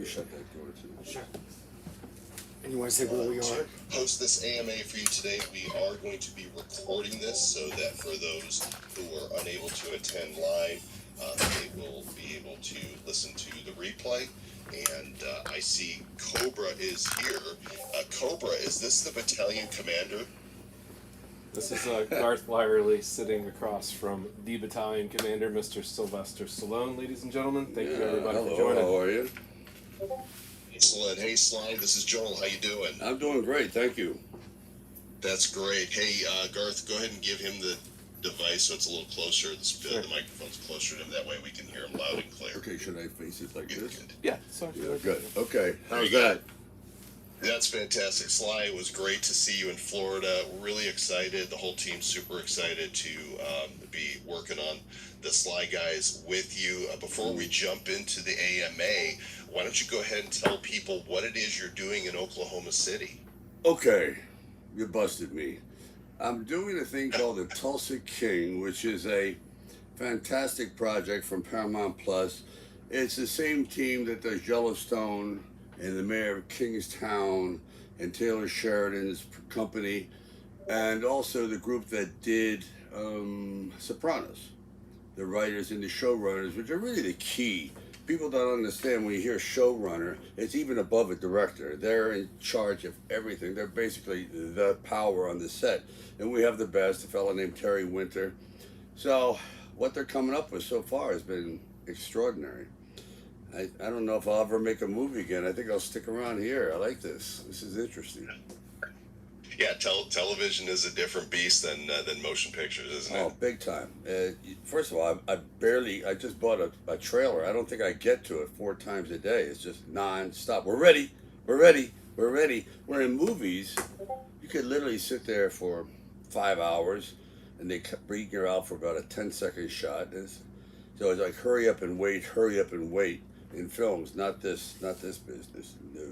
You shut that door too. Sure. And you want to say where we are? To host this AMA for you today, we are going to be recording this so that for those who are unable to attend live, they will be able to listen to the replay. And I see Cobra is here. Cobra, is this the battalion commander? This is Garth Lyerly sitting across from the battalion commander, Mr. Sylvester Stallone, ladies and gentlemen. Thank you everybody for joining. How are you? Excellent. Hey, Sly, this is Joel. How you doing? I'm doing great, thank you. That's great. Hey, Garth, go ahead and give him the device so it's a little closer. The microphone's closer to him. That way we can hear him loud and clear. Okay, should I face it like this? Good. Yeah, sorry. Yeah, good. Okay, how's Very that? That's fantastic. Sly, it was great to see you in Florida. We're really excited. The whole team's super excited to be working on the Sly Guys with you. Before we jump into the AMA, why don't you go ahead and tell people what it is you're doing in Oklahoma City? Okay, you busted me. I'm doing a thing called the Tulsa King, which is a fantastic project from Paramount Plus. It's the same team that does Yellowstone and the mayor of Kingstown and Taylor Sheridan's company, and also the group that did Sopranos, the writers and the showrunners, which are really the key. People don't understand when you hear showrunner, it's even above a director. They're in charge of everything. They're basically the power on the set. And we have the best, a fellow named Terry Winter. So what they're coming up with so far has been extraordinary. I don't know if I'll ever make a movie again. I think I'll stick around here. I like this. This is interesting. Yeah, television is a different beast than motion pictures, isn't it? Oh, big time. First of all, I just bought a trailer. I don't think I get to it 4 times a day. It's just non-stop. We're ready. Where in movies, you could literally sit there for 5 hours and they bring you out for about a 10-second shot. So it's like hurry up and wait. In films, not this business. No.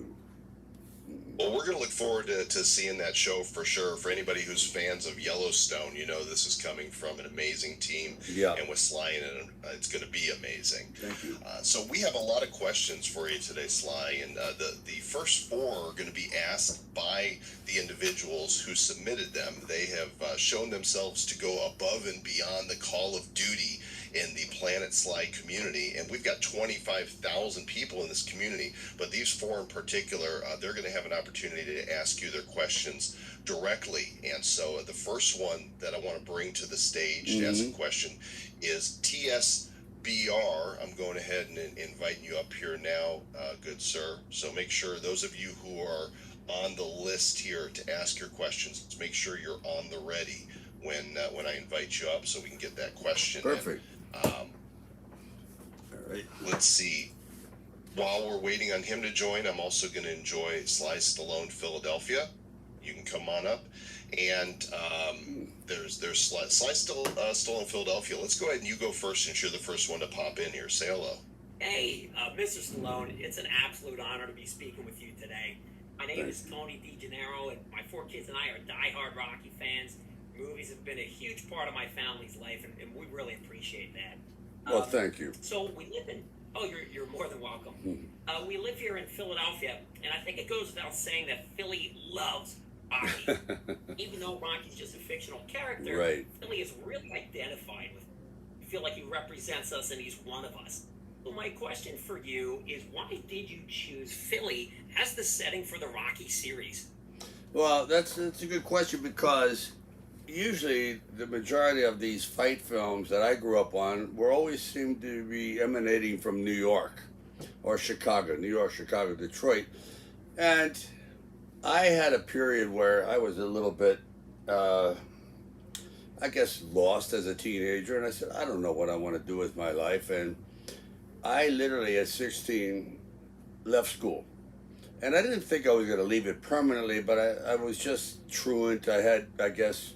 Well, we're going to look forward to seeing that show for sure. For anybody who's fans of Yellowstone, you know this is coming from an amazing team. Yeah. And with Sly in it, it's going to be amazing. Thank you. So we have a lot of questions for you today, Sly. And the first 4 are going to be asked by the individuals who submitted them. They have shown themselves to go above and beyond the call of duty in the Planet Sly community, and we've got 25,000 people in this community, but these 4 in particular, they're going to have an opportunity to ask you their questions directly. And so the first one that I want to bring to the stage to ask a question is TSBR. I'm going ahead and inviting you up here now, good sir. So make sure those of you who are on the list here to ask your questions, make sure you're on the ready when I invite you up so we can get that question. Perfect. All right. Let's see. While we're waiting on him to join, I'm also going to enjoy Sly Stallone Philadelphia. You can come on up. And there's Sly Stallone Philadelphia. Let's go ahead and you go first since you're the first one to pop in here. Say hello. Hey, Mr. Stallone, it's an absolute honor to be speaking with you today. My name is Tony DeGennaro, and my 4 kids and I are diehard Rocky fans. Movies have been a huge part of my family's life, and we really appreciate that. Well, thank you. So we live in... Oh, you're more than welcome. We live here in Philadelphia, and I think it goes without saying that Philly loves Rocky. Even though Rocky's just a fictional character, Right. Philly is really identified with. I feel like he represents us, and he's one of us. So my question for you is, why did you choose Philly as the setting for the Rocky series? Well, that's a good question because usually the majority of these fight films that I grew up on were always seemed to be emanating from New York or Chicago, New York, Chicago, Detroit. And I had a period where I was a little bit, I guess, lost as a teenager. And I said, I don't know what I want to do with my life. And I literally, at 16, left school. And I didn't think I was going to leave it permanently, but I was just truant. I had, I guess,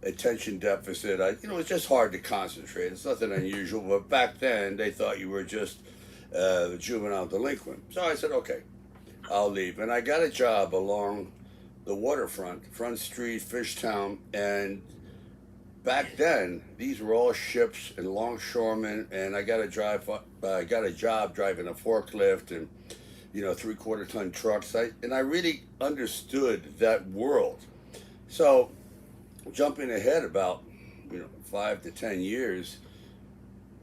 attention deficit. It's just hard to concentrate. It's nothing unusual, but back then they thought you were just a juvenile delinquent. So I said, okay, I'll leave. And I got a job along the waterfront, Front Street, Fishtown, and back then these were all ships and longshoremen, and I got a job driving a forklift, and 3/4 ton trucks. And I really understood that world. So jumping ahead about 5 to 10 years,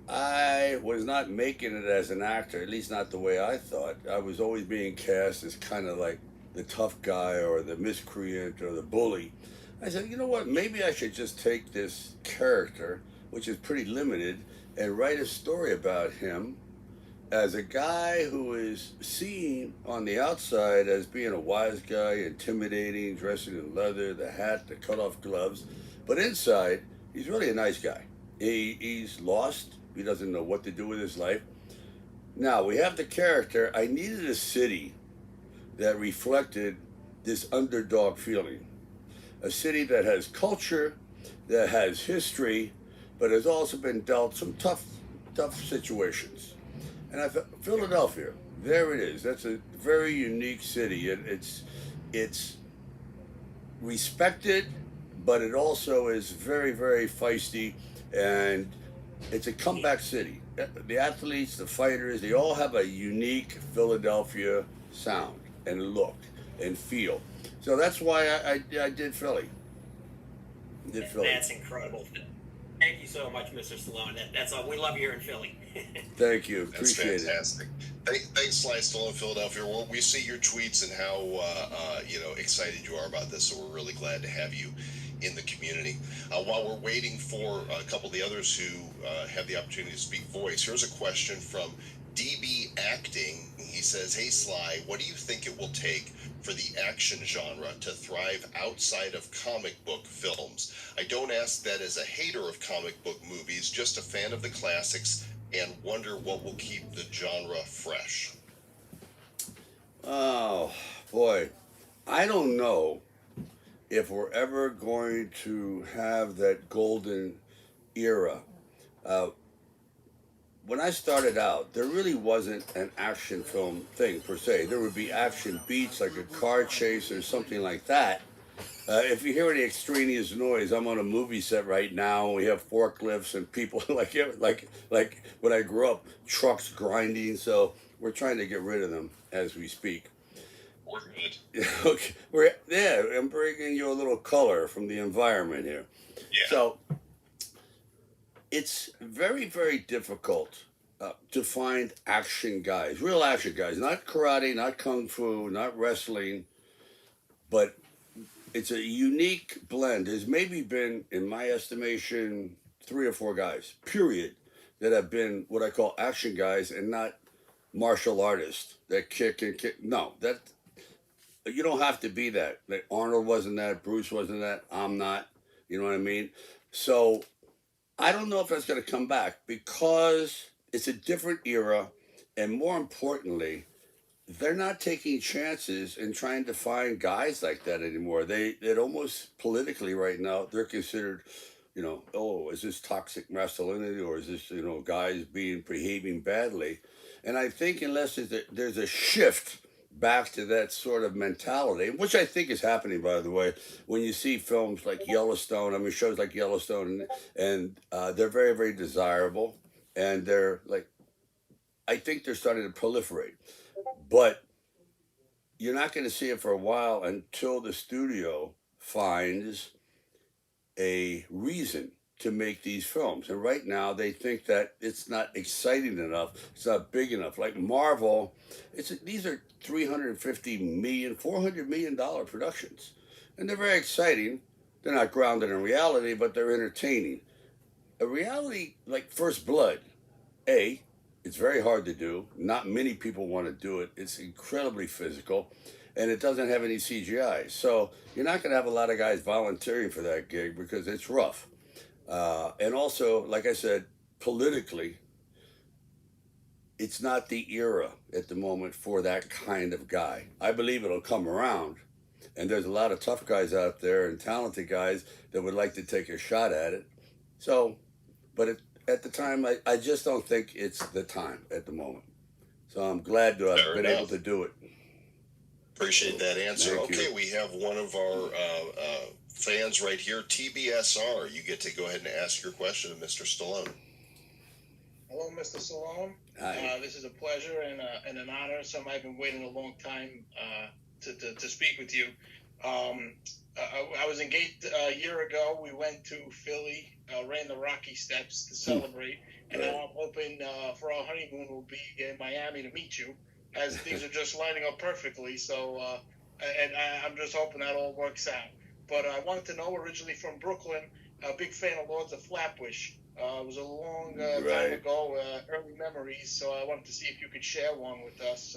I was not making it as an actor, at least not the way I thought. I was always being cast as kind of like the tough guy or the miscreant or the bully. I said, you know what, maybe I should just take this character, which is pretty limited, and write a story about him as a guy who is seen on the outside as being a wise guy, intimidating, dressing in leather, the hat, the cut-off gloves. But inside, he's really a nice guy. He's lost. He doesn't know what to do with his life. Now, we have the character. I needed a city that reflected this underdog feeling. A city that has culture, that has history, but has also been dealt some tough situations. And I thought, Philadelphia, there it is. That's a very unique city. It's respected, but it also is very, very feisty, and it's a comeback city. The athletes, the fighters, they all have a unique Philadelphia sound and look and feel. So that's why I did Philly. That's incredible. Thank you so much, Mr. Stallone. That's all. We love you here in Philly. Thank you. That's Appreciate fantastic. Thanks, Sly Stallone, Philadelphia. Well, we see your tweets and how excited you are about this. So we're really glad to have you in the community. While we're waiting for a couple of the others who have the opportunity to speak voice, here's a question from DB Acting. He says, "Hey Sly, what do you think it will take for the action genre to thrive outside of comic book films? I don't ask that as a hater of comic book movies, just a fan of the classics, and wonder what will keep the genre fresh." Oh, boy. I don't know if we're ever going to have that golden era. When I started out, there really wasn't an action film thing per se. There would be action beats like a car chase or something like that. If you hear any extraneous noise, I'm on a movie set right now. We have forklifts and people like when I grew up, trucks grinding. So we're trying to get rid of them as we speak. We're good. Okay, I'm bringing you a little color from the environment here. Yeah. So it's very, very difficult to find action guys, real action guys, not karate, not kung fu, not wrestling, but it's a unique blend. There's maybe been, in my estimation, 3 or 4 guys, period, that have been what I call action guys and not martial artists that kick and kick. No, that you don't have to be that. Like Arnold wasn't that, Bruce wasn't that, I'm not. You know what I mean? So I don't know if that's going to come back because it's a different era, and more importantly, they're not taking chances and trying to find guys like that anymore. It almost politically right now, they're considered, oh, is this toxic masculinity or is this, guys behaving badly? And I think unless there's a shift back to that sort of mentality, which I think is happening, by the way, when you see films like Yellowstone, shows like Yellowstone, and they're very, very desirable, and they're like, I think they're starting to proliferate. But you're not going to see it for a while until the studio finds a reason to make these films. And right now they think that it's not exciting enough, it's not big enough. Like Marvel, these are $350 million, $400 million productions. And they're very exciting. They're not grounded in reality, but they're entertaining. A reality like First Blood, it's very hard to do. Not many people want to do it. It's incredibly physical, and it doesn't have any CGI. So you're not going to have a lot of guys volunteering for that gig because it's rough. And also, like I said, politically, it's not the era at the moment for that kind of guy. I believe it'll come around, and there's a lot of tough guys out there and talented guys that would like to take a shot at it. So, but at the time, I just don't think it's the time at the moment. So I'm glad to have been able to do it. Appreciate that answer. Thank you. Okay, we have one of our fans right here, TBSR. You get to go ahead and ask your question of Mr. Stallone. Hello, Mr. Stallone. Hi. This is a pleasure and an honor. Something I've been waiting a long time to speak with you. I was engaged a year ago. We went to Philly, ran the Rocky Steps to celebrate, and now I'm hoping for our honeymoon we'll be in Miami to meet you, as things are just lining up perfectly. So, I'm just hoping that all works out. But I wanted to know, originally from Brooklyn, a big fan of Lords of Flatbush. It was a long time Right. ago, early memories. So I wanted to see if you could share one with us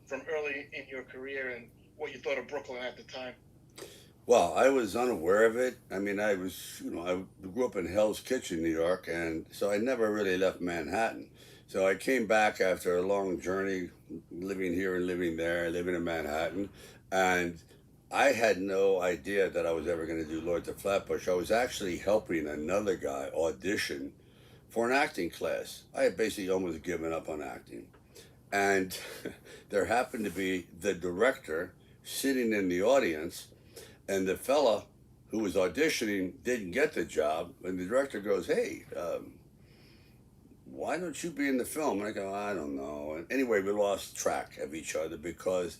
from early in your career and what you thought of Brooklyn at the time. Well, I was unaware of it. I mean, I grew up in Hell's Kitchen, New York, and so I never really left Manhattan. So I came back after a long journey, living here and living there, living in Manhattan, and I had no idea that I was ever going to do Lords of Flatbush. I was actually helping another guy audition for an acting class. I had basically almost given up on acting. And there happened to be the director sitting in the audience, and the fella who was auditioning didn't get the job. And the director goes, "Hey, why don't you be in the film?" And I go, "I don't know." And anyway, we lost track of each other because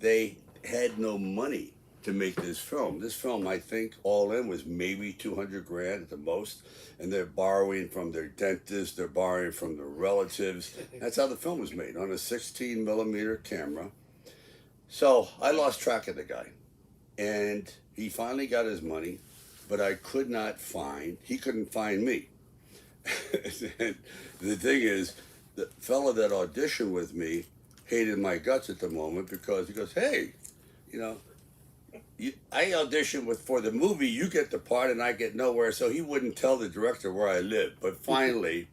they had no money to make this film. This film, I think, all in was maybe 200 grand at the most. And they're borrowing from their dentist, they're borrowing from their relatives. That's how the film was made, on a 16 millimeter camera. So I lost track of the guy. And he finally got his money, but he couldn't find me. And the thing is, the fella that auditioned with me hated my guts at the moment because he goes, "Hey, you know, I auditioned for the movie, you get the part and I get nowhere." So he wouldn't tell the director where I lived. But finally,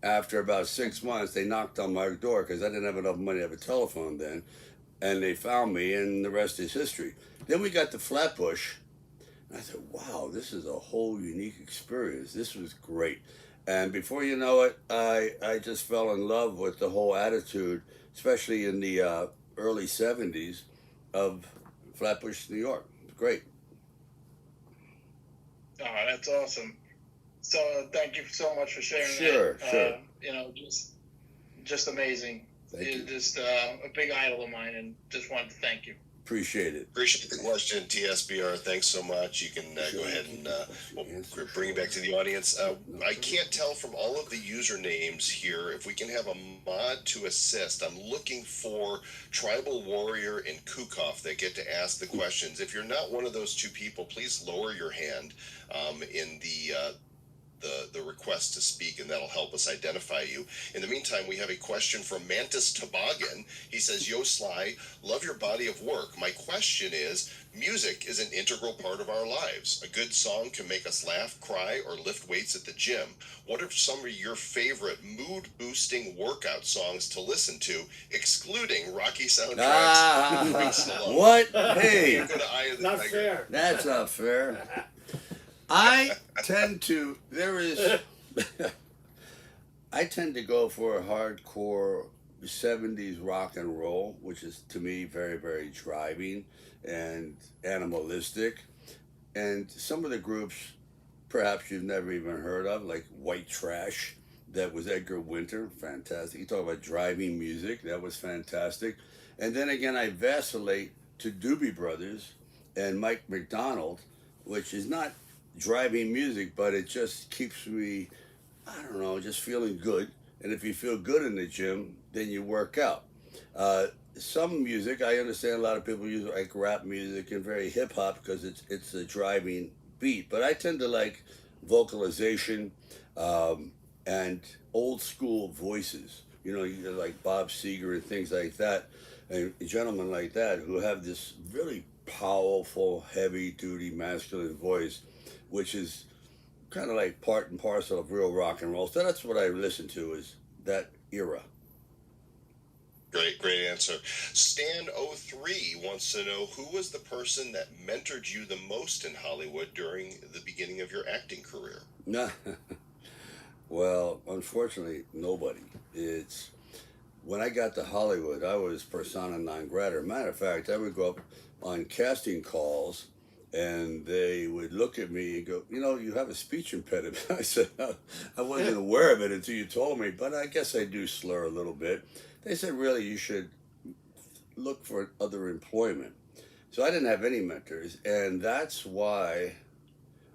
after about 6 months, they knocked on my door because I didn't have enough money to have a telephone then. And they found me, and the rest is history. Then we got to Flatbush, and I said, "Wow, this is a whole unique experience. This was great." And before you know it, I just fell in love with the whole attitude, especially in the early 70s of Flatbush, New York. It's great. Oh, that's awesome. So thank you so much for sharing Sure, that. sure. Just amazing. Thank you. You're just a big idol of mine, and just wanted to thank you. Appreciate it. Appreciate the question, TSBR. Thanks so much. You can go ahead and we'll bring it back to the audience. I can't tell from all of the usernames here if we can have a mod to assist. I'm looking for Tribal Warrior and Kukoff that get to ask the questions. If you're not one of those two people, please lower your hand in the request to speak, and that'll help us identify you. In the meantime, we have a question from Mantis Toboggan. He says, "Yo, Sly, love your body of work. My question is, music is an integral part of our lives. A good song can make us laugh, cry, or lift weights at the gym. What are some of your favorite mood-boosting workout songs to listen to, excluding Rocky soundtracks?" What? Hey, Go to Eye of the Not Tiger. fair. that's not fair. I tend to go for a hardcore 70s rock and roll, which is to me very, very driving and animalistic. And some of the groups perhaps you've never even heard of, like White Trash, that was Edgar Winter, fantastic. You talk about driving music, that was fantastic. And then again, I vacillate to Doobie Brothers and Mike McDonald, which is not driving music, but it just keeps me, I don't know, just feeling good. And if you feel good in the gym, then you work out. Some music, I understand a lot of people use like rap music and very hip hop because it's a driving beat. But I tend to like vocalization and old school voices. You know, like Bob Seger and things like that, and gentlemen like that who have this really powerful, heavy duty, masculine voice, which is kind of like part and parcel of real rock and roll. So that's what I listen to, is that era. Great answer. Stan03 wants to know, who was the person that mentored you the most in Hollywood during the beginning of your acting career? Nah. Well, unfortunately, nobody. It's when I got to Hollywood, I was persona non grata. Matter of fact, I would go up on casting calls and they would look at me and go, you know, you have a speech impediment. I said, I wasn't aware of it until you told me, but I guess I do slur a little bit. They said, really, you should look for other employment. So I didn't have any mentors, and that's why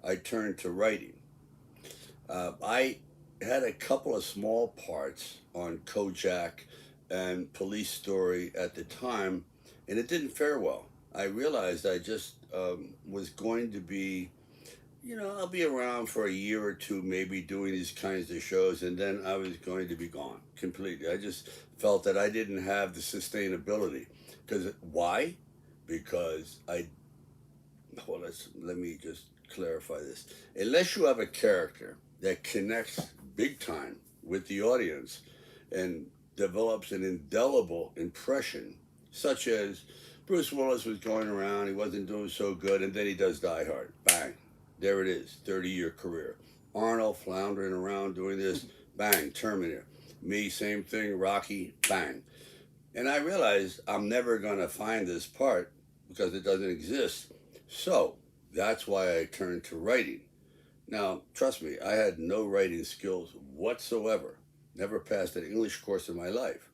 I turned to writing. I had a couple of small parts on Kojak and Police Story at the time, and it didn't fare well. I realized I just was going to be, you know, I'll be around for a year or two, maybe doing these kinds of shows, and then I was going to be gone completely. I just felt that I didn't have the sustainability. Because why? Because well, let me just clarify this. Unless you have a character that connects big time with the audience and develops an indelible impression, such as Bruce Willis was going around, he wasn't doing so good, and then he does Die Hard. Bang. There it is, 30-year career. Arnold floundering around doing this, bang, Terminator. Me, same thing, Rocky, bang. And I realized I'm never going to find this part because it doesn't exist. So that's why I turned to writing. Now, trust me, I had no writing skills whatsoever. Never passed an English course in my life.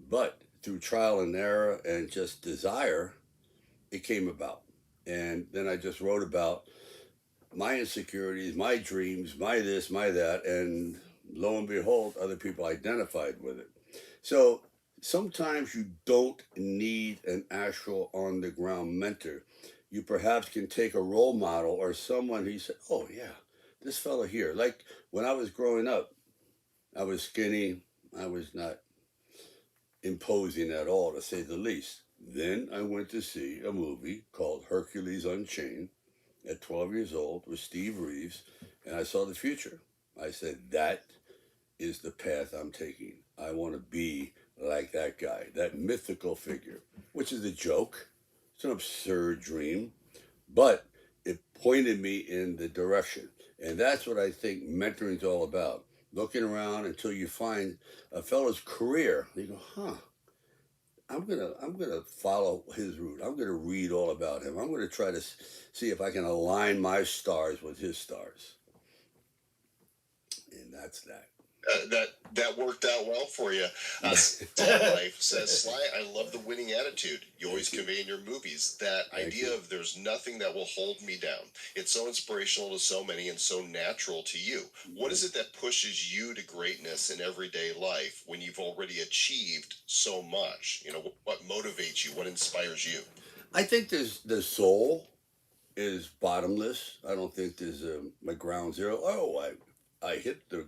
But through trial and error and just desire, it came about. And then I just wrote about my insecurities, my dreams, my this, my that, and lo and behold, other people identified with it. So sometimes you don't need an actual on-the-ground mentor. You perhaps can take a role model or someone who said, oh yeah, this fellow here. Like when I was growing up, I was skinny. I was not imposing at all, to say the least. Then I went to see a movie called Hercules Unchained at 12 years old with Steve Reeves, and I saw the future. I said, that is the path I'm taking. I want to be like that guy, that mythical figure, which is a joke. It's an absurd dream, but it pointed me in the direction. And that's what I think mentoring is all about. Looking around until you find a fellow's career. You go, huh, I'm gonna follow his route. I'm gonna read all about him. I'm gonna try to see if I can align my stars with his stars. And that's that. That worked out well for you. Life says, Sly, I love the winning attitude you always convey in your movies. That idea of there's nothing that will hold me down. It's so inspirational to so many and so natural to you. What is it that pushes you to greatness in everyday life when you've already achieved so much? You know, what motivates you? What inspires you? I think the soul is bottomless. I don't think there's a ground zero. Oh, I hit the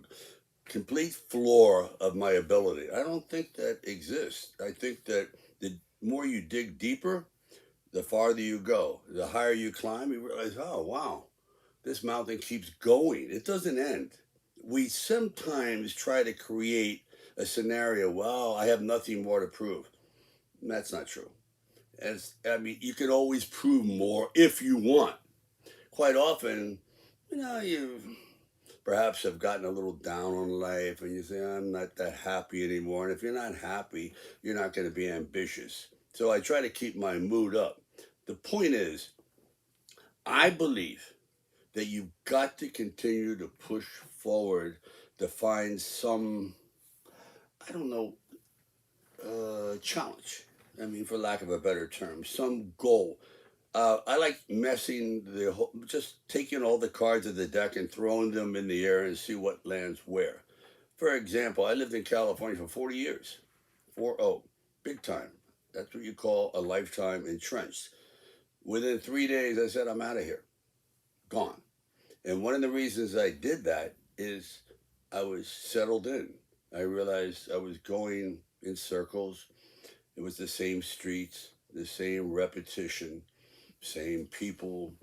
complete floor of my ability. I don't think that exists. I think that the more you dig deeper, the farther you go. The higher you climb, you realize, oh, wow, this mountain keeps going. It doesn't end. We sometimes try to create a scenario, well, I have nothing more to prove. That's not true. You can always prove more if you want. Quite often, you perhaps have gotten a little down on life and you say, I'm not that happy anymore. And if you're not happy, you're not going to be ambitious. So I try to keep my mood up. The point is, I believe that you've got to continue to push forward to find some, challenge. For lack of a better term, some goal. I like just taking all the cards of the deck and throwing them in the air and see what lands where. For example, I lived in California for 40 years. 4-0, big time. That's what you call a lifetime entrenched. Within 3 days, I said, I'm out of here. Gone. And one of the reasons I did that is I was settled in. I realized I was going in circles. It was the same streets, the same repetition, same people,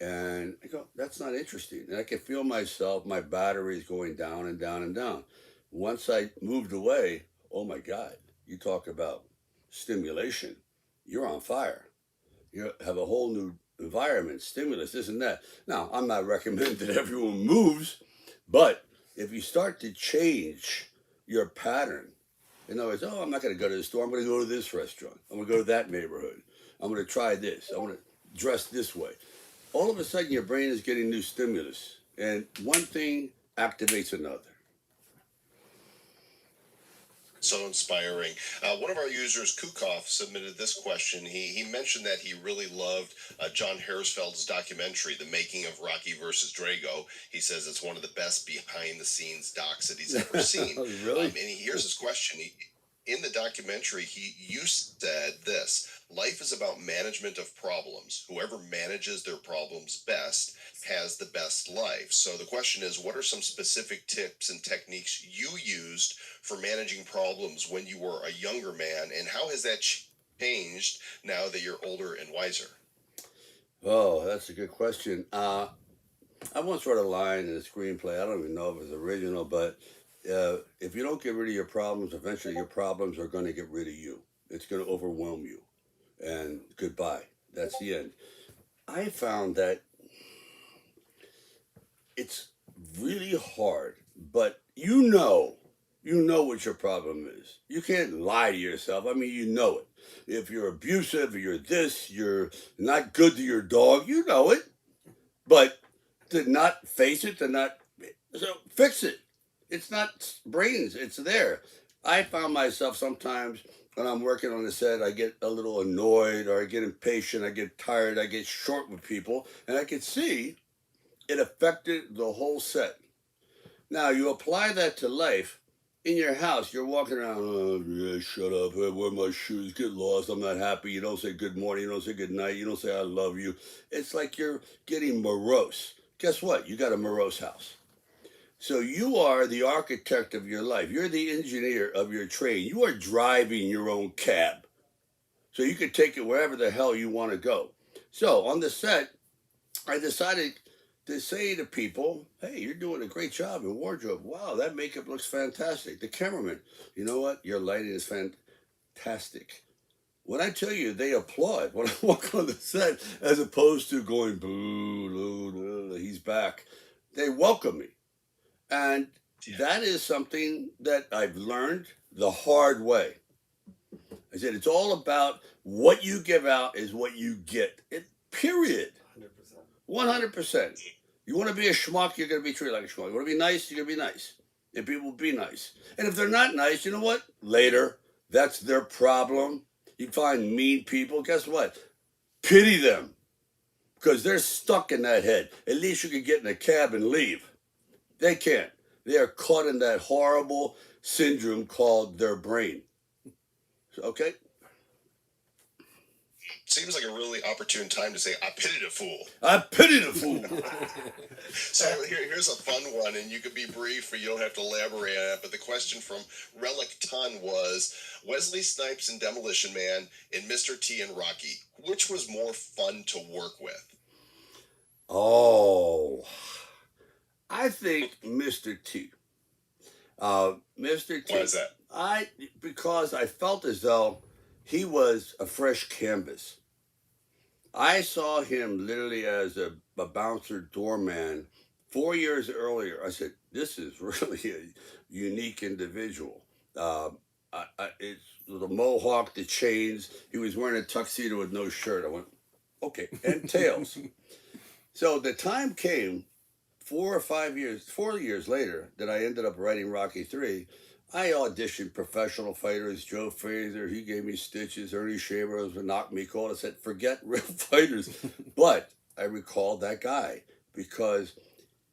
and I go, that's not interesting. And I can feel myself, my batteries going down and down and down. Once I moved away, oh my God, you talk about stimulation. You're on fire. You have a whole new environment, stimulus, this and that. Now, I'm not recommending that everyone moves, but if you start to change your pattern, in other words, I'm not going to go to the store. I'm going to go to this restaurant. I'm going to go to that neighborhood. I'm going to try this. I'm going to dress this way. all of a sudden your brain is getting new stimulus, and one thing activates another. So inspiring. One of our users, Kukoff, submitted this question. He mentioned that he really loved John Hersfeld's documentary, The Making of Rocky versus Drago. He says it's one of the best behind-the-scenes docs that he's ever seen. Really? And here's his question. In the documentary, you said this: life is about management of problems. Whoever manages their problems best has the best life. So the question is, what are some specific tips and techniques you used for managing problems when you were a younger man, and how has that changed now that you're older and wiser? Oh, that's a good question. I once wrote a line in a screenplay. I don't even know if it's original, but if you don't get rid of your problems, eventually your problems are going to get rid of you. It's going to overwhelm you. And goodbye. That's the end. I found that it's really hard, but you know what your problem is. You can't lie to yourself. I mean, you know it. If you're abusive, you're this, you're not good to your dog, you know it. But to not face it, so fix it. It's not brains, it's there. I found myself sometimes when I'm working on the set, I get a little annoyed, or I get impatient, I get tired, I get short with people, and I could see it affected the whole set. Now, you apply that to life. In your house, you're walking around, oh, yeah, shut up, I wear my shoes, get lost, I'm not happy, you don't say good morning, you don't say good night, you don't say I love you. It's like you're getting morose. Guess what? You got a morose house. So you are the architect of your life. You're the engineer of your train. You are driving your own cab. So you can take it wherever the hell you want to go. So on the set, I decided to say to people, hey, you're doing a great job in wardrobe. Wow, that makeup looks fantastic. The cameraman, you know what? Your lighting is fantastic. When I tell you, they applaud when I walk on the set, as opposed to going, boo, boo, he's back. They welcome me. And that is something that I've learned the hard way. I said, it's all about what you give out is what you get. Period. 100%. You want to be a schmuck, you're going to be treated like a schmuck. You want to be nice, you're going to be nice. And people will be nice. And if they're not nice, you know what? Later, that's their problem. You find mean people, guess what? Pity them. Because they're stuck in that head. At least you can get in a cab and leave. They can't. They are caught in that horrible syndrome called their brain. Okay? Seems like a really opportune time to say, I pity the fool. I pity the fool. So here's a fun one, and you can be brief or you don't have to elaborate on it, but the question from Relic Ton was, Wesley Snipes in Demolition Man and Mr. T in Rocky, which was more fun to work with? Oh, I think Mr. T. Mr. T. Why is that? Because I felt as though he was a fresh canvas. I saw him literally as a bouncer doorman 4 years earlier. I said, this is really a unique individual. It's the mohawk, the chains. He was wearing a tuxedo with no shirt. I went, okay, and tails. So the time came 4 years later, that I ended up writing Rocky 3. I auditioned professional fighters, Joe Frazier, he gave me stitches, Ernie Shavers would knock me cold. I said, forget real fighters. But I recalled that guy, because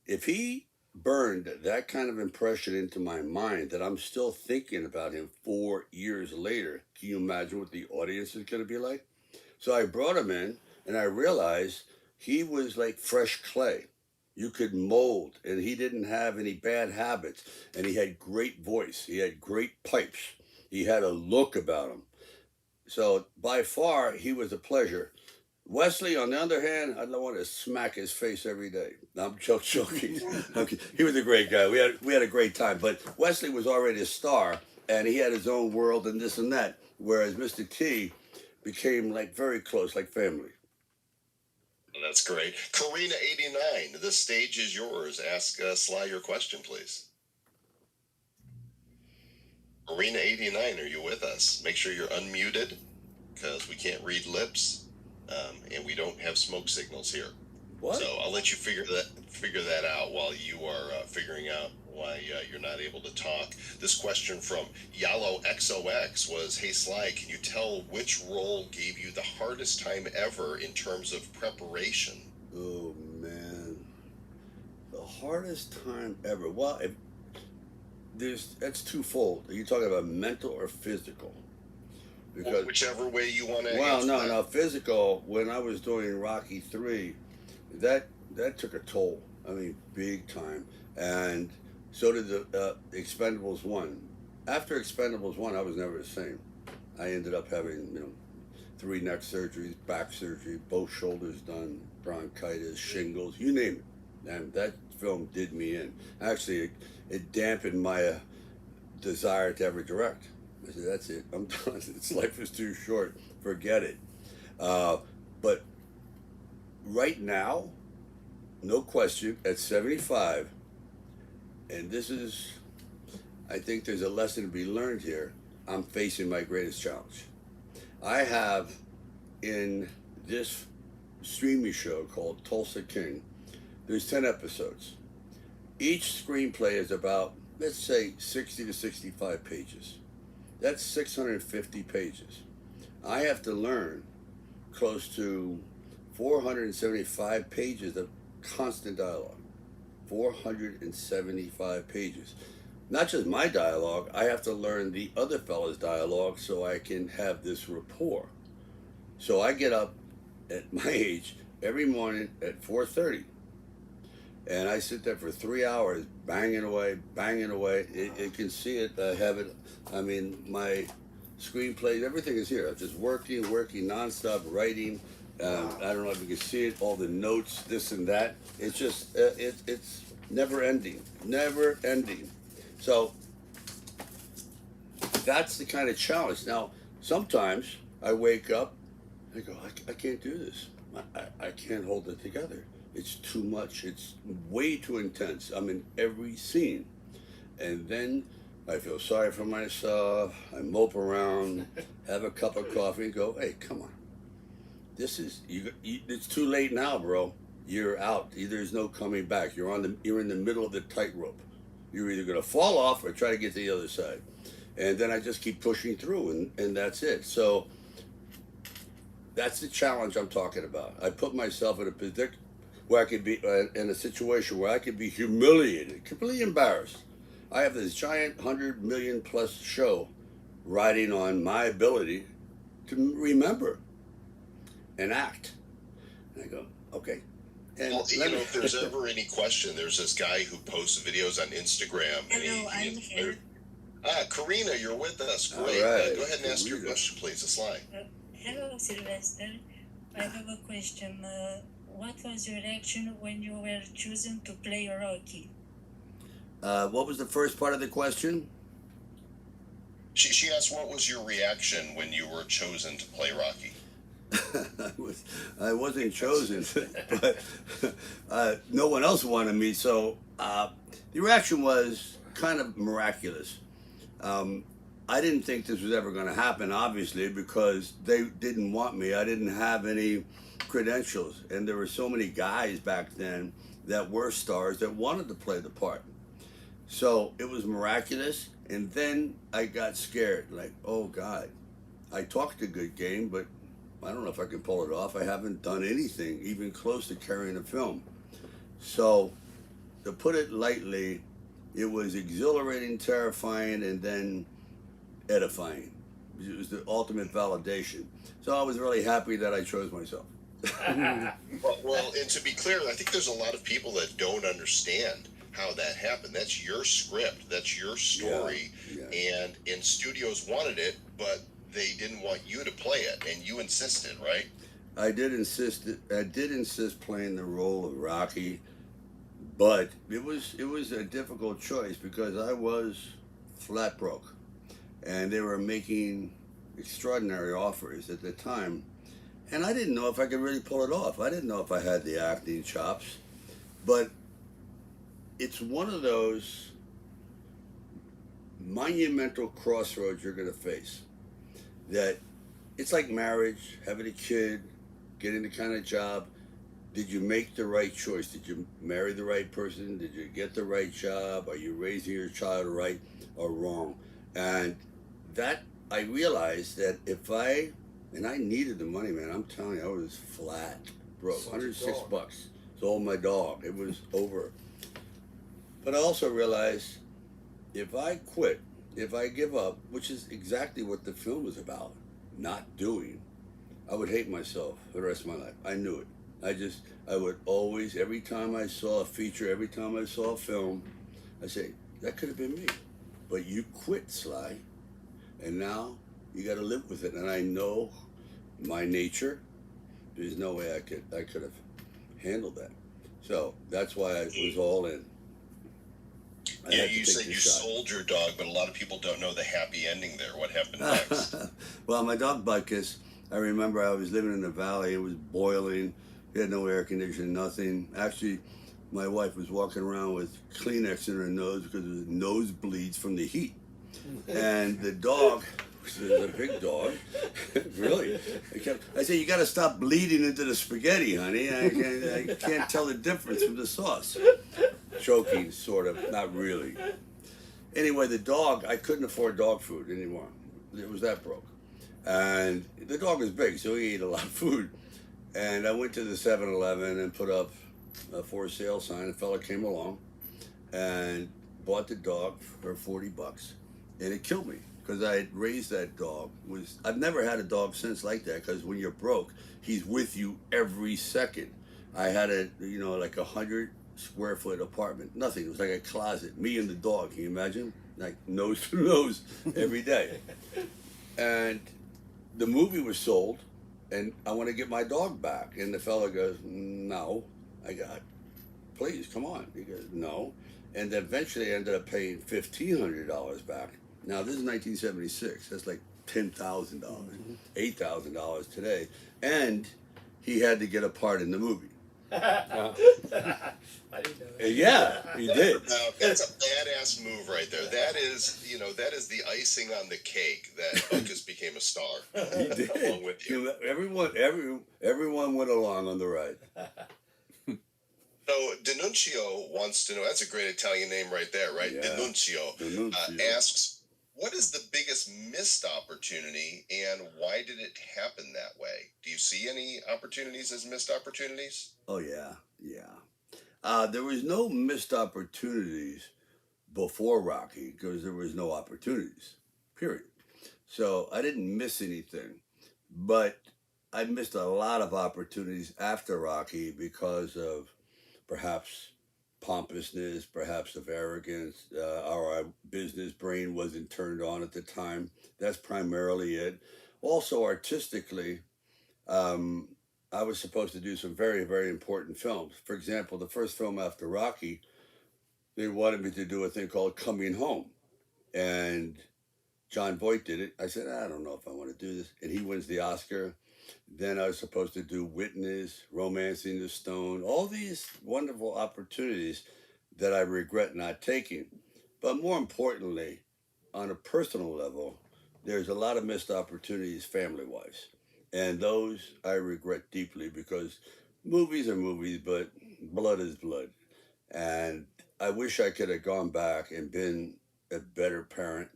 if he burned that kind of impression into my mind that I'm still thinking about him 4 years later, can you imagine what the audience is going to be like? So I brought him in, and I realized he was like fresh clay. You could mold, and he didn't have any bad habits, and he had great voice. He had great pipes. He had a look about him. So by far, he was a pleasure. Wesley, on the other hand, I don't want to smack his face every day. No, I'm joking. Okay. He was a great guy. We had a great time, but Wesley was already a star, and he had his own world and this and that, whereas Mr. T became like very close, like family. That's great. Karina89, the stage is yours. Ask Sly your question, please. Karina89, are you with us? Make sure you're unmuted, because we can't read lips, and we don't have smoke signals here. What? So I'll let you figure that out while you are figuring out why you're not able to talk. This question from Yallo XOX was, "Hey Sly, can you tell which role gave you the hardest time ever in terms of preparation?" Oh man, the hardest time ever. Well, that's twofold. Are you talking about mental or physical? Well, whichever way you want to Well, answer no, that. no, physical. When I was doing Rocky 3, that took a toll. I mean, big time. And so did the Expendables 1. After Expendables 1, I was never the same. I ended up having, 3 neck surgeries, back surgery, both shoulders done, bronchitis, shingles, you name it. And that film did me in. Actually, it dampened my desire to ever direct. I said, that's it. I'm done. This life is too short. Forget it. But right now, no question, at 75, and this is, I think there's a lesson to be learned here. I'm facing my greatest challenge. I have in this streaming show called Tulsa King, there's 10 episodes. Each screenplay is about, let's say, 60 to 65 pages. That's 650 pages. I have to learn close to 475 pages of constant dialogue. 475 pages. Not just my dialogue, I have to learn the other fella's dialogue so I can have this rapport. So I get up at my age every morning at 4:30, and I sit there for 3 hours banging away. You can see it. I have it. I mean, my screenplays, everything is here. I'm just working nonstop, writing. I don't know if you can see it. All the notes, this and that. It's just it's never ending. So that's the kind of challenge. Now, sometimes I wake up, I go, I can't do this. I can't hold it together. It's too much. It's way too intense. I'm in every scene. And then I feel sorry for myself. I mope around, have a cup of coffee, and go, hey, come on. This is, it's too late now, bro. You're out. There's no coming back. You're in the middle of the tightrope. You're either going to fall off or try to get to the other side. And then I just keep pushing through, and that's it. So that's the challenge I'm talking about. I put myself in a position where I could be in a situation where I could be humiliated, completely embarrassed. I have this giant 100 million plus show riding on my ability to remember and act. And I go, okay. And well, if there's ever any question, there's this guy who posts videos on Instagram. Hello, I'm here. Karina, you're with us. Great. Right. Go ahead and ask your question, please. It's Sly. Hello, Sylvester. I have a question. What was your reaction when you were chosen to play Rocky? What was the first part of the question? She asked, what was your reaction when you were chosen to play Rocky? I wasn't chosen, but no one else wanted me. So the reaction was kind of miraculous. I didn't think this was ever going to happen, obviously, because they didn't want me. I didn't have any credentials, and there were so many guys back then that were stars that wanted to play the part. So it was miraculous, and then I got scared, like, oh God. I talked a good game, but I don't know if I can pull it off. I haven't done anything even close to carrying a film. So, to put it lightly, it was exhilarating, terrifying, and then edifying. It was the ultimate validation. So I was really happy that I chose myself. Well, and to be clear, I think there's a lot of people that don't understand how that happened. That's your script. That's your story. Yeah. And studios wanted it, but they didn't want you to play it, and you insisted, right? I did insist playing the role of Rocky, but it was a difficult choice because I was flat broke, and they were making extraordinary offers at the time, and I didn't know if I could really pull it off. I didn't know if I had the acting chops, but it's one of those monumental crossroads you're going to face. That it's like marriage, having a kid, getting the kind of job. did you make the right choice? Did you marry the right person? Did you get the right job? Are you raising your child right or wrong? And that I realized that if I and I needed the money, man. I'm telling you, I was flat broke. Such a 106 dog. bucks. Sold my dog. It was over. But I also realized if I quit, if I give up, which is exactly what the film is about, not doing, I would hate myself for the rest of my life. I knew it. I would always, every time I saw a feature, every time I saw a film, I say, that could have been me. But you quit, Sly, and now you got to live with it. And I know my nature. There's no way I could have handled that. So that's why I was all in. Yeah, you said you sold your dog, but a lot of people don't know the happy ending there. What happened next? Well, my dog Butkus, I remember I was living in the valley. It was boiling. We had no air conditioning, nothing. Actually, my wife was walking around with Kleenex in her nose because it was nosebleeds from the heat. And the dog, which is a big dog, really. I said, you got to stop bleeding into the spaghetti, honey. I can't tell the difference from the sauce. Choking, sort of, not really. Anyway, the dog, I couldn't afford dog food anymore. It was that broke. And the dog was big, so he ate a lot of food. And I went to the 7-Eleven and put up a for sale sign. A fella came along and bought the dog for 40 bucks. And it killed me because I had raised that dog. I've never had a dog since like that because when you're broke, he's with you every second. I had like 100 square foot apartment. Nothing. It was like a closet. Me and the dog. Can you imagine? Like nose to nose every day. And the movie was sold, and I want to get my dog back. And the fella goes, no, please, come on. He goes, no. And eventually I ended up paying $1,500 back. Now, this is 1976. That's like $10,000, $8,000 today. And he had to get a part in the movie. I didn't know that. Yeah, he did. Now, that's a badass move right there. That is the icing on the cake that Butkus became a star. He did. Along with you. Everyone went along on the ride. So Denuncio wants to know, that's a great Italian name right there, right? Yeah. Denuncio asks, what is the biggest missed opportunity and why did it happen that way? Do you see any opportunities as missed opportunities? Oh, yeah. There was no missed opportunities before Rocky because there was no opportunities, period. So I didn't miss anything, but I missed a lot of opportunities after Rocky because of perhaps pompousness, perhaps of arrogance. Our business brain wasn't turned on at the time. That's primarily it. Also, artistically, I was supposed to do some very, very important films. For example, the first film after Rocky, they wanted me to do a thing called Coming Home. And John Voight did it. I said, I don't know if I want to do this. And he wins the Oscar. Then I was supposed to do Witness, Romancing the Stone, all these wonderful opportunities that I regret not taking. But more importantly, on a personal level, there's a lot of missed opportunities family-wise. And those I regret deeply because movies are movies, but blood is blood. And I wish I could have gone back and been a better parent.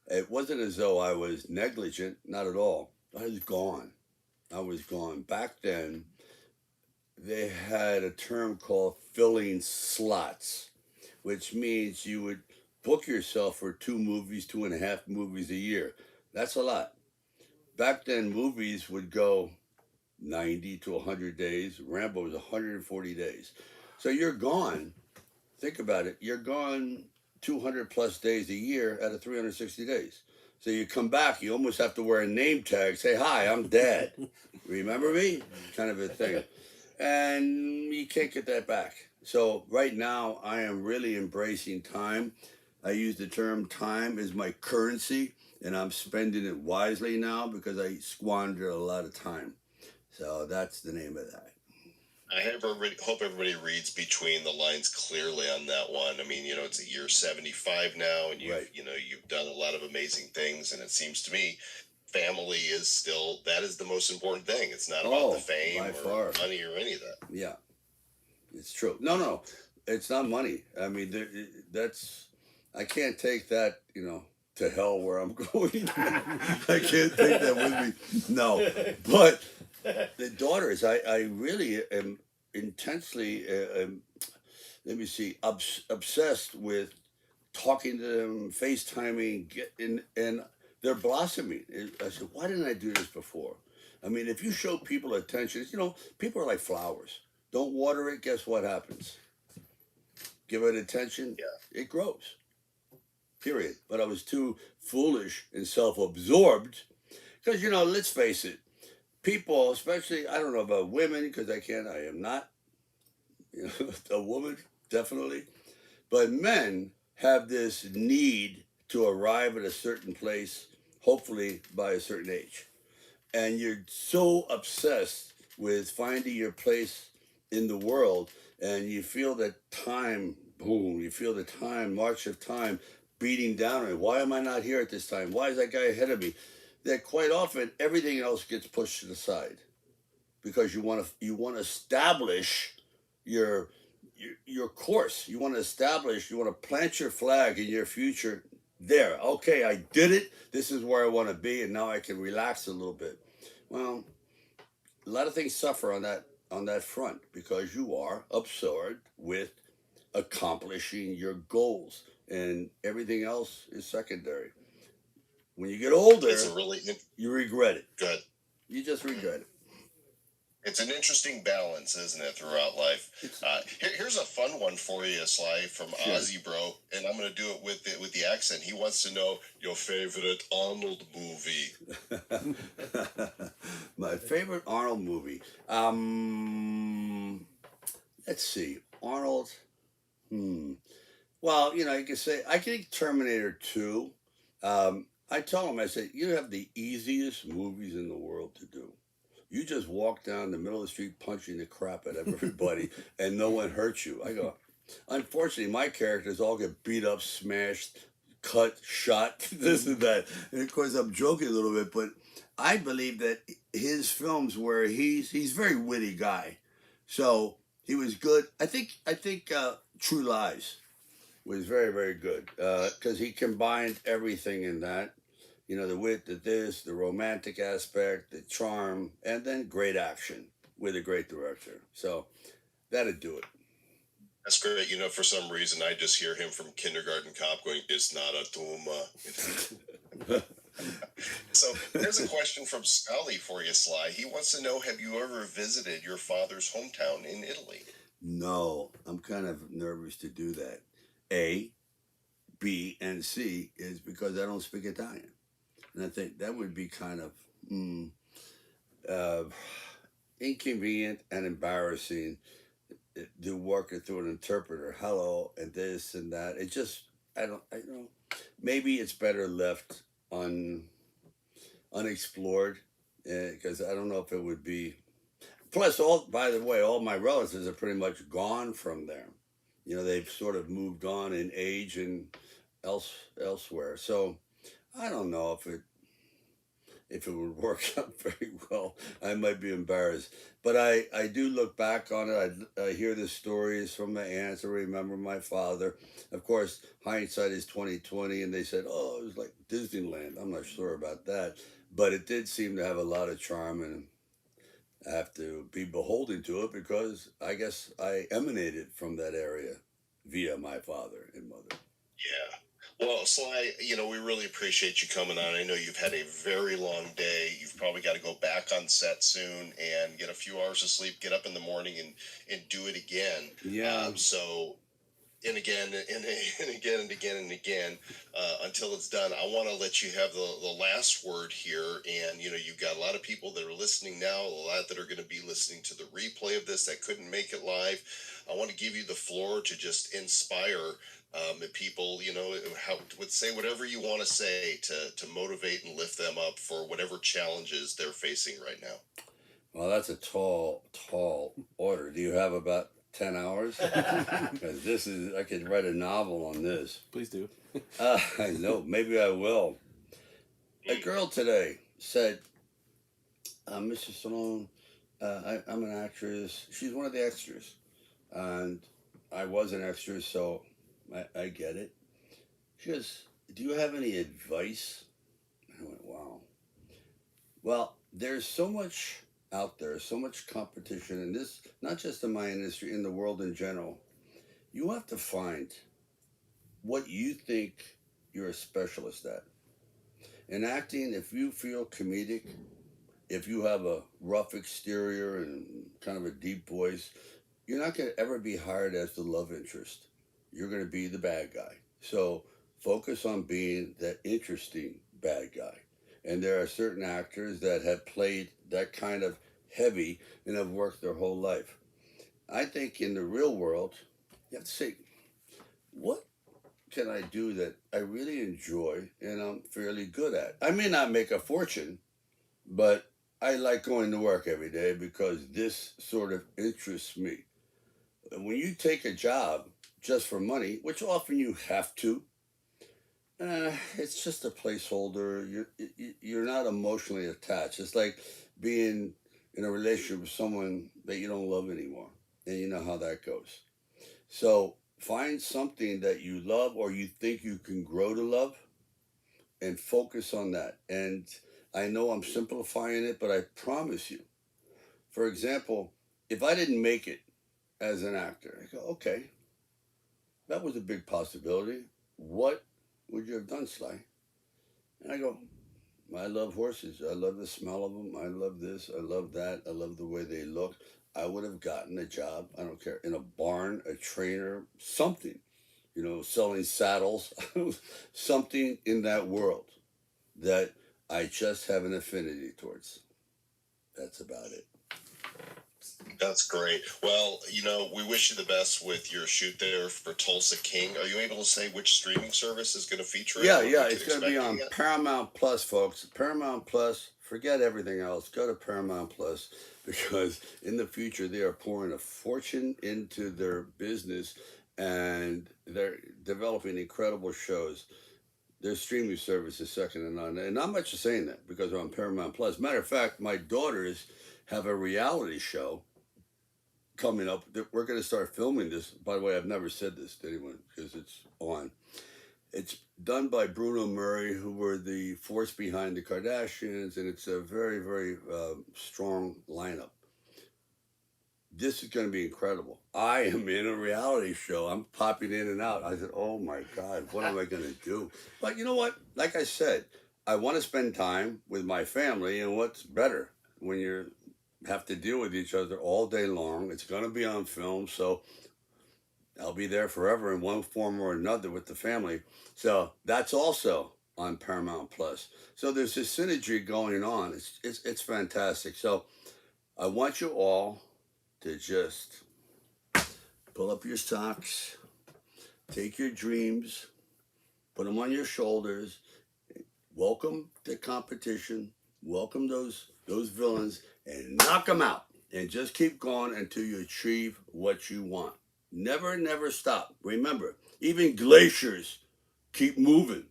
It wasn't as though I was negligent, not at all. I was gone. Back then, they had a term called filling slots, which means you would book yourself for 2.5 movies a year. That's a lot. Back then, movies would go 90 to 100 days. Rambo was 140 days. So you're gone. Think about it. You're gone 200 plus days a year out of 360 days. So you come back, you almost have to wear a name tag, say, hi, I'm Dad. Remember me? Kind of a thing. And you can't get that back. So right now, I am really embracing time. I use the term time as my currency, and I'm spending it wisely now because I squandered a lot of time. So that's the name of that. I hope everybody reads between the lines clearly on that one. I mean, it's year 75 now, and you've done a lot of amazing things, and it seems to me family is still, that is the most important thing. It's not Oh, about the fame by or far. money or any of that. Yeah, it's true. No, it's not money. I mean, that's, I can't take that, to hell where I'm going. I can't take that with me. No, but the daughters, I really am intensely, let me see, obsessed with talking to them, FaceTiming, and they're blossoming. I said, why didn't I do this before? I mean, if you show people attention, people are like flowers. Don't water it, guess what happens? Give it attention, Yeah. it grows. Period. But I was too foolish and self-absorbed because, let's face it, people, especially, I don't know about women, because I am not a woman, definitely. But men have this need to arrive at a certain place, hopefully by a certain age. And you're so obsessed with finding your place in the world, and you feel that time, boom, you feel the time, march of time beating down on you. Why am I not here at this time? Why is that guy ahead of me? That quite often everything else gets pushed to the side because you want to establish your course. You want to plant your flag in your future there. Okay, I did it. This is where I want to be, and now I can relax a little bit. Well, a lot of things suffer on that front because you are absorbed with accomplishing your goals, and everything else is secondary. When you get older, you regret it. Good. You just regret it. It's an interesting balance, isn't it, throughout life? Here's a fun one for you, Sly, from Sure. Ozzy Bro, and I'm going to do it with the accent. He wants to know your favorite Arnold movie. My favorite Arnold movie. Let's see, Arnold. Well, you can say I think Terminator 2. I tell him, I say, you have the easiest movies in the world to do. You just walk down the middle of the street punching the crap out of everybody and no one hurts you. I go, unfortunately, my characters all get beat up, smashed, cut, shot, this and that. And of course, I'm joking a little bit, but I believe that his films where he's a very witty guy. So he was good. I think True Lies was very, very good because he combined everything in that. The wit, the romantic aspect, the charm, and then great action with a great director. So that'd do it. That's great. For some reason, I just hear him from Kindergarten Cop going, "It's not a tumor." So here's a question from Scully for you, Sly. He wants to know, have you ever visited your father's hometown in Italy? No, I'm kind of nervous to do that. A, B, and C is because I don't speak Italian. And I think that would be kind of inconvenient and embarrassing to work it through an interpreter. Hello, and this and that. It just, I don't know. Maybe it's better left unexplored because I don't know if it would be. Plus, by the way, all my relatives are pretty much gone from there. They've sort of moved on in age and elsewhere. So I don't know if it would work out very well. I might be embarrassed. But I do look back on it. I hear the stories from my aunts. I remember my father. Of course, hindsight is 20/20, and they said, oh, it was like Disneyland. I'm not sure about that. But it did seem to have a lot of charm, and I have to be beholden to it because I guess I emanated from that area via my father and mother. Yeah. Well, Sly, we really appreciate you coming on. I know you've had a very long day. You've probably got to go back on set soon and get a few hours of sleep, get up in the morning and do it again. Yeah. And again, and again, and again, and again, until it's done. I want to let you have the last word here. And, you've got a lot of people that are listening now, a lot that are going to be listening to the replay of this that couldn't make it live. I want to give you the floor to just inspire people, would say whatever you want to say to motivate and lift them up for whatever challenges they're facing right now. Well, that's a tall order. Do you have about 10 hours? Because I could write a novel on this. Please do. I know, maybe I will. A girl today said, Mr. Stallone, I'm an actress. She's one of the extras. And I was an extra, so I get it. She goes, do you have any advice? I went, wow. Well, there's so much out there, so much competition in this, not just in my industry, in the world in general. You have to find what you think you're a specialist at. In acting, if you feel comedic, if you have a rough exterior and kind of a deep voice, you're not going to ever be hired as the love interest. You're going to be the bad guy. So focus on being that interesting bad guy. And there are certain actors that have played that kind of heavy and have worked their whole life. I think in the real world, you have to say, what can I do that I really enjoy and I'm fairly good at? I may not make a fortune, but I like going to work every day because this sort of interests me. And when you take a job just for money, which often you have to, it's just a placeholder. You're not emotionally attached. It's like being in a relationship with someone that you don't love anymore, and you know how that goes. So find something that you love or you think you can grow to love, and focus on that. And I know I'm simplifying it, but I promise you. For example, if I didn't make it as an actor, I go, okay, that was a big possibility. What would you have done, Sly? And I go, I love horses. I love the smell of them. I love this. I love that. I love the way they look. I would have gotten a job, I don't care, in a barn, a trainer, something, selling saddles, something in that world that I just have an affinity towards. That's about it. That's great. Well, we wish you the best with your shoot there for Tulsa King. Are you able to say which streaming service is going to feature it? Yeah, it's going to be on Paramount Plus, folks. Paramount Plus, forget everything else. Go to Paramount Plus because in the future they are pouring a fortune into their business and they're developing incredible shows. Their streaming service is second to none. And not much is saying that because they're on Paramount Plus. Matter of fact, my daughters have a reality show coming up. We're going to start filming this. By the way, I've never said this to anyone because it's on. It's done by Bruno Murray, who were the force behind the Kardashians, and it's a very, very strong lineup. This is going to be incredible. I am in a reality show. I'm popping in and out. I said, oh my God, what am I going to do? But you know what? Like I said, I want to spend time with my family, and what's better when you have to deal with each other all day long. It's going to be on film, so I'll be there forever in one form or another with the family. So that's also on Paramount Plus. So there's this synergy going on. It's fantastic. So I want you all to just pull up your socks, take your dreams, put them on your shoulders, welcome the competition, welcome those villains, and knock them out. And just keep going until you achieve what you want. Never, never stop. Remember, even glaciers keep moving.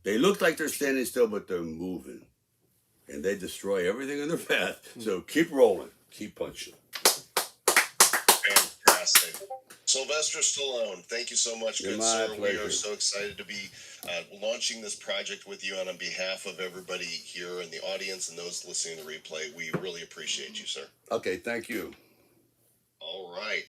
They look like they're standing still, but they're moving. And they destroy everything in their path. So keep rolling. Keep punching. Fantastic. Sylvester Stallone, thank you so much, good sir. Pleasure. We are so excited to be launching this project with you, and on behalf of everybody here in the audience and those listening to the replay, we really appreciate you, sir. Okay, thank you. All right.